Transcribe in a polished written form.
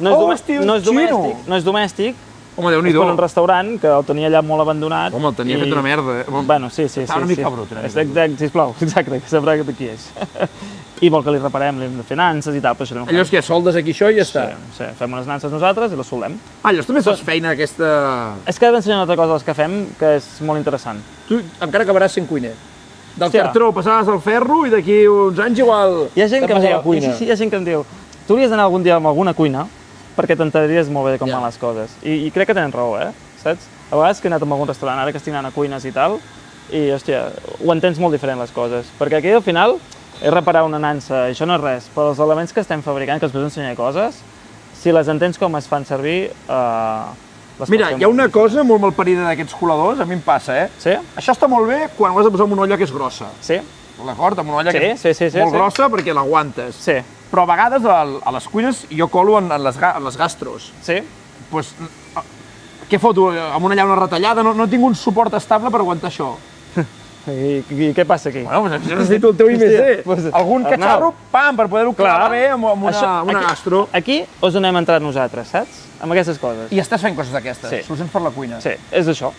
No és domèstic. Home, És Déu-n'hi-do. per un restaurant que el tenia allà molt abandonat. Home, el tenia fet una merda. Bueno, sí. Estava una mica brut, una mica Exacte, sisplau, exacte, que sabrà de qui és. I vol que li reparem, li hem de fer nanses i tal, però això no ho fem. Allò és que soldes aquí això i ja està. Sí, fem unes nanses nosaltres i les soldem. Allò també fas feina aquesta... És que he d'ensenyar una altra cosa dels que fem, que és molt interessant. Tu encara acabaràs sent cuiner. Del Hòstia. cartró passaves al ferro i d'aquí uns anys igual Hi ha gent que em a la diu, cuina. hi ha gent que em diu, tu hauries d'anar algun dia amb alguna cuina perquè t'entendries molt bé com Ja. van les coses. I crec que tenen raó, saps? A vegades que he anat a algun restaurant, ara que estic anant a cuines i tal, i, hòstia, ho entens molt diferent les coses. Perquè aquí, al final, és reparar una nansa, i això no és res, però els elements que estem fabricant, que després ensenyaré coses, si les entens com es fan servir, les Mira, pots fer hi ha molt una difícils. cosa molt malparida d'aquests coladors, a mi em passa, Sí? Això està molt bé quan ho has de posar en una olla que és grossa, Sí? d'acord? En una olla Sí, que és sí, molt sí. grossa perquè l'aguantes. Sí. Però a vegades a les cuines jo colo en les gastros. Sí? Pues, què foto? Amb una llauna retallada? No tinc un suport estable per aguantar això. I què passa aquí? Bueno, pues això necessito el teu IMC. Hòstia, pues, Algun Arnau. catxarro, pam, per poder-ho clavar bé amb una aquí, gastro. Aquí és on hem entrat nosaltres, saps? Amb aquestes coses. I estàs fent coses d'aquestes, Sí. solucions per la cuina. Sí, és això.